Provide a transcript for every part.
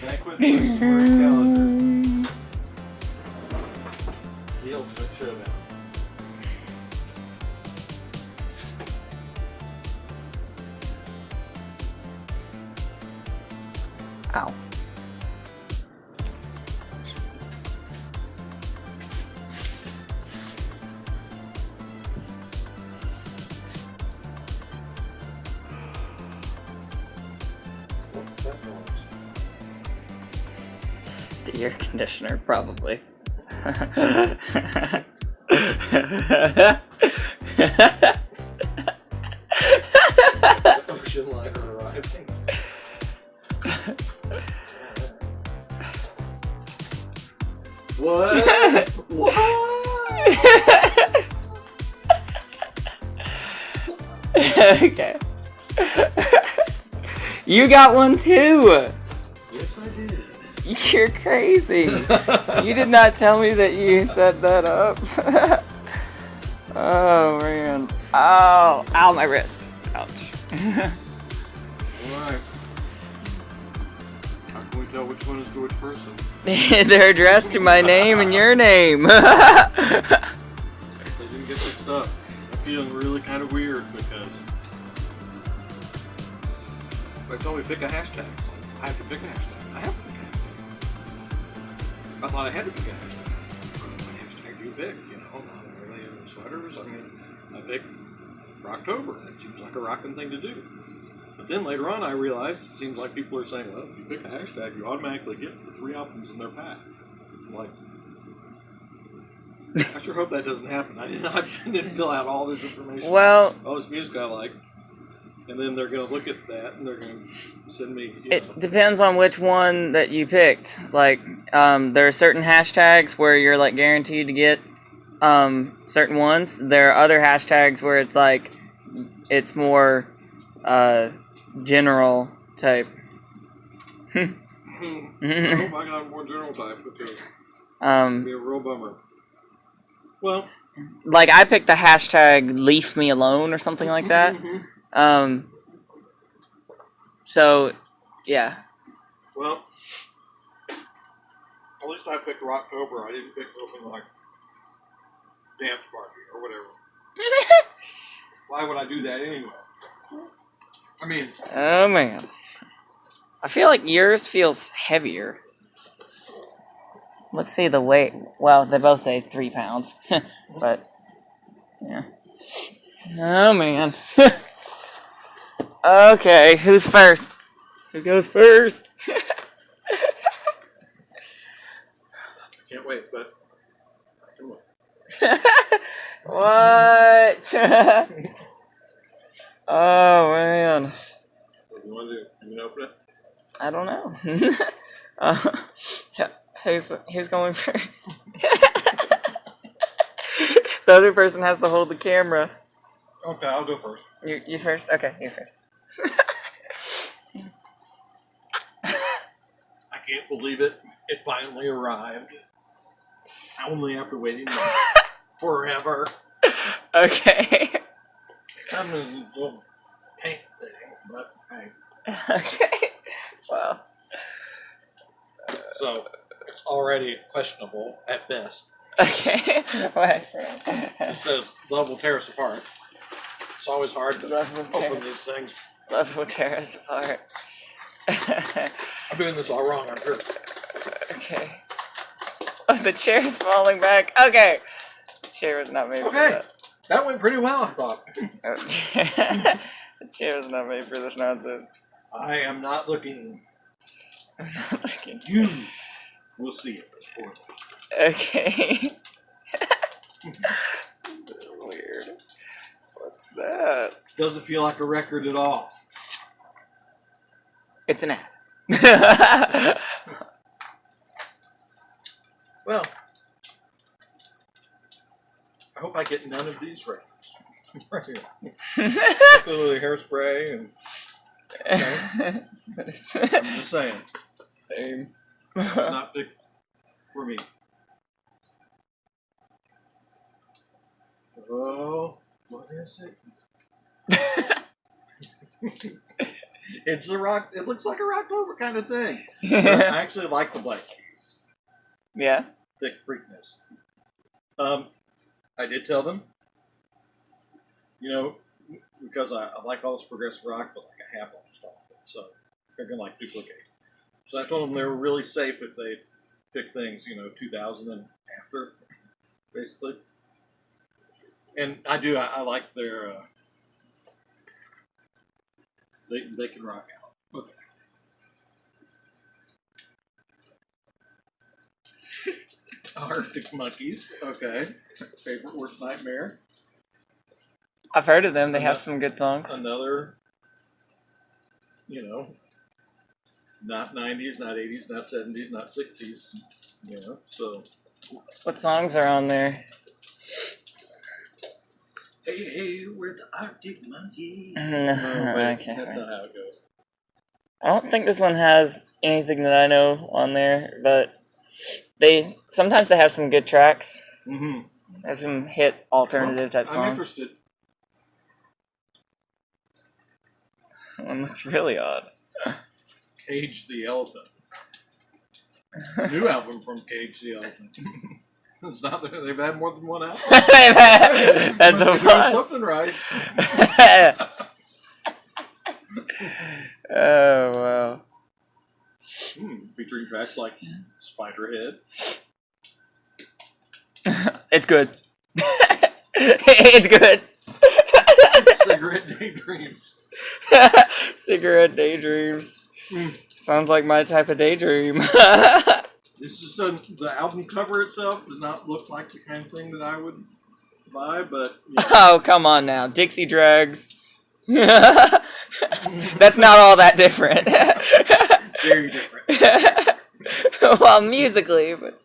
Banquet versus calendar. The ultimate showdown. Ow. What's that noise? The air conditioner, probably. The ocean liner arriving. What? What? Okay. You got one too! Yes, I did. You're crazy. You did not tell me that you set that up. Oh man. Oh, ow, my wrist. Ouch. Alright. How can we tell which one is to which person? They're addressed to my name and your name. They didn't get mixed up. I'm feeling really kind of weird because they told me to pick a hashtag. I have to pick a hashtag. I have to pick a hashtag. I thought I had to pick a hashtag. What hashtag do you pick? You know, not really in sweaters. I mean, I picked Rocktober. That seems like a rockin' thing to do. But then later on, I realized it seems like people are saying, well, if you pick a hashtag, you automatically get the 3 albums in their pack. I'm like, I sure hope that doesn't happen. I didn't fill out all this information. Well, All this music I like. And then they're going to look at that and they're going to send me, it depends on which one that you picked. Like, there are certain hashtags where you're like guaranteed to get certain ones. There are other hashtags where it's like it's more general type. I hope I got a more general type because it'd be a real bummer. Well, like I picked the hashtag "Leave Me Alone" or something like that. So, yeah. well, at least I picked Rocktober. I didn't pick something like Dance Party or whatever. Why would I do that anyway? I mean, Oh man, I feel like yours feels heavier. Let's see the weight. Well, they both say 3 pounds, but yeah. Oh man. Okay, who's first? Who goes first? I can't wait, but I can wait. What? Oh man. What do you want to do? You can open it? I don't know. Yeah, who's going first? The other person has to hold the camera. Okay, I'll go first. You first? Okay, you first. I can't believe it. It finally arrived. Only after waiting forever. Okay. I'm in this little paint thing, but hey. Okay. Well. So, it's already questionable at best. Okay. What? It says, love will tear us apart. It's always hard to Love will tear open us. these things. Love will tear us apart. I'm doing this all wrong, I'm sure. Okay. Oh, the chair's falling back. Okay. The chair was not made for Okay. that. That went pretty well, I thought. Oh, the chair was not made for this nonsense. I am not looking. I'm not looking. You will see it. Okay. This is weird. What's that? Doesn't feel like a record at all. It's an ad. Well, I hope I get none of these records. Right here. Particularly Hairspray and... Okay. I'm just saying. Same. It's not big for me. Oh, What is it? It's a rock. It looks like a Rocktober kind of thing. I actually like the black keys. Yeah. Thick freakness. I did tell them, you know, because I like all this progressive rock, but like I have almost all of it, so they're gonna like duplicate. So I told them they were really safe if they pick things, 2000 and after, basically. And I do. I like their. They can rock out. Okay. Arctic Monkeys. Okay. Favorite worst nightmare. I've heard of them. They have some good songs. Another. Not 90s, not 80s, not 70s, not 60s. So. What songs are on there? Hey, we're the Arctic Monkeys. Okay. That's not how it goes. I don't think this one has anything that I know on there, but sometimes they have some good tracks. Mm-hmm. They have some hit alternative type songs. I'm interested. One looks really odd. Cage the Elephant. New album from Cage the Elephant. It's not that they've had more than one album. That's a plus. Something right. Oh wow. Featuring tracks like Spiderhead. It's good. It's good. Cigarette Daydreams. Cigarette Daydreams. Sounds like my type of daydream. It's just the album cover itself does not look like the kind of thing that I would buy, but Oh, come on now. Dixie Drugs. That's not all that different. Very different. Well, musically, but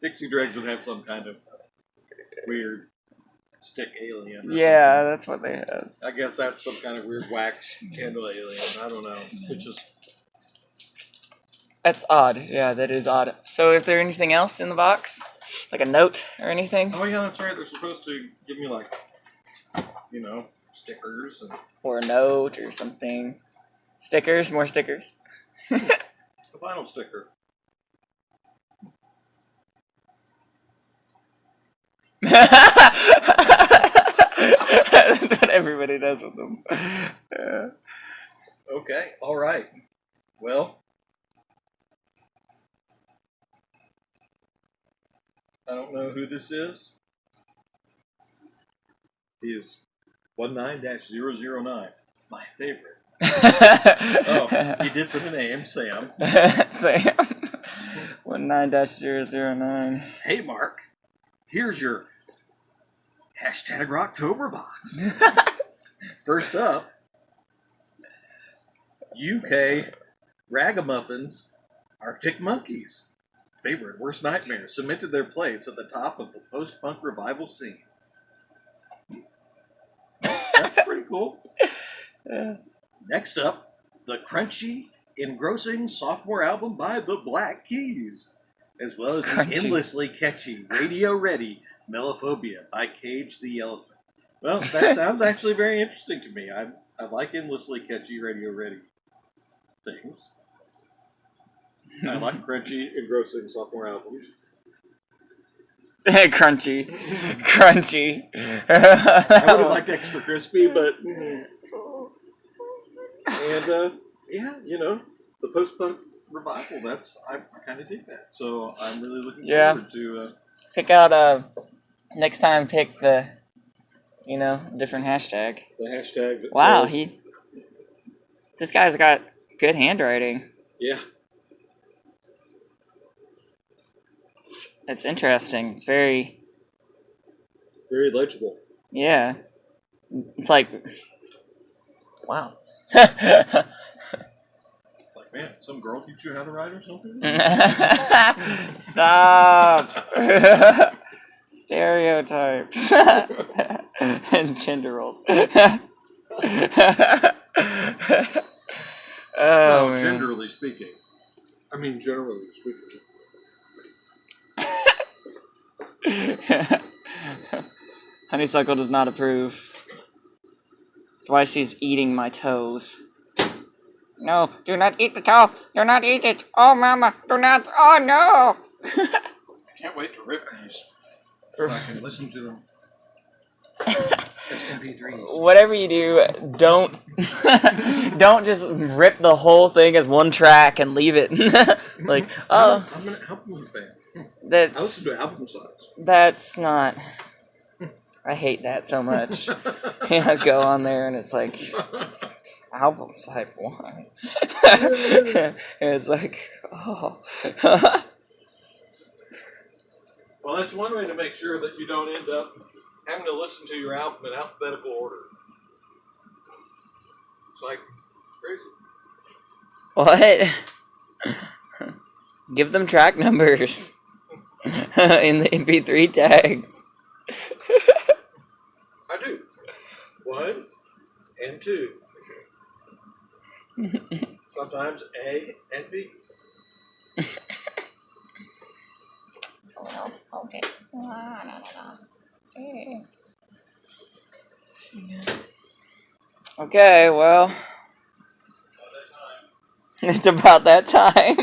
Dixie Dregs would have some kind of weird stick alien. Yeah, that's what they had. I guess that's some kind of weird wax candle alien. I don't know. It's just... That's odd. Yeah, that is odd. So, is there anything else in the box? Like a note or anything? Oh, yeah, that's right. They're supposed to give me, like, stickers. Or a note or something. Stickers? More stickers? A vinyl sticker. That's what everybody does with them. Yeah. Okay, all right. Well, I don't know who this is. He is 19-009, my favorite. Oh, he did put a name, Sam. Sam. 19-009. Hey, Mark, here's your #Rocktober box. First up, UK Ragamuffins Arctic Monkeys. Favorite worst nightmare cemented their place at the top of the post-punk revival scene. That's pretty cool. Yeah. Next up, the crunchy, engrossing sophomore album by the Black Keys, as well as the endlessly catchy, radio-ready Melophobia by Cage the Elephant. Well, that sounds actually very interesting to me. I like endlessly catchy, radio-ready things. I like crunchy, engrossing sophomore albums. Crunchy. Crunchy. I would have liked extra crispy, but... And, yeah, the post-punk revival, I kind of dig that. So I'm really looking forward to... Pick out, next time pick the, different hashtag. The hashtag that Wow, says, this guy's got good handwriting. Yeah. It's interesting. It's very... Very legible. Yeah. It's like... Wow. Like, man, some girl teach you how to write or something? Stop. Stereotypes. And gender roles. Well, man. generally speaking. I mean, generally speaking. Honeysuckle does not approve. That's why she's eating my toes. No, do not eat the toe. Do not eat it. Oh, Mama, do not. Oh, no. I can't wait to rip these so I can listen to them. MP3s. Whatever you do, don't don't just rip the whole thing as one track and leave it. Like, oh, I'm an album fan. I that's listen to album sides. that's not. I hate that so much. Yeah, go on there and it's like album side one. And it's like, oh. Well, that's one way to make sure that you don't end up having to listen to your album in alphabetical order. It's like crazy. What? Give them track numbers in the MP3 tags. I do. 1 and 2. Sometimes A and B. Okay. Okay, well, it's about that time.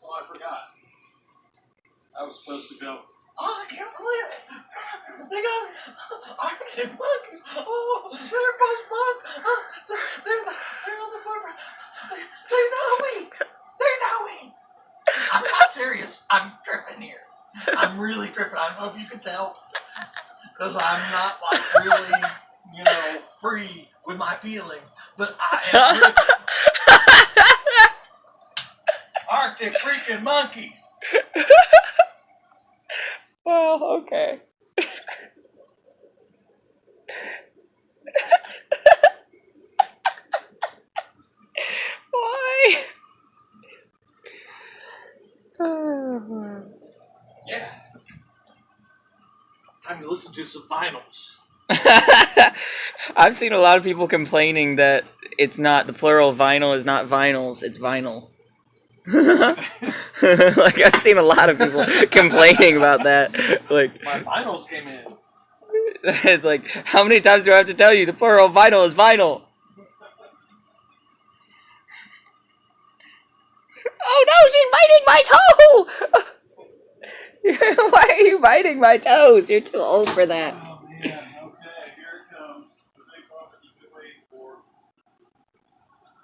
Oh, I forgot. I was supposed to go. Oh, I can't believe it. They got Arctic monkeys. Oh, they're both bugs. They're on the footprint. They know me. They know me. I'm not serious. I'm tripping here. I'm really tripping. I don't know if you can tell. Because I'm not like really, free with my feelings. But I am tripping. Arctic freaking monkeys. Well, okay. Why? Yeah. Time to listen to some vinyls. I've seen a lot of people complaining that it's not, the plural vinyl is not vinyls, it's vinyl. Like, I've seen a lot of people complaining about that. Like, My vinyls came in. it's like, how many times do I have to tell you the plural vinyl is vinyl? Oh no, she's biting my toe! Why are you biting my toes? You're too old for that.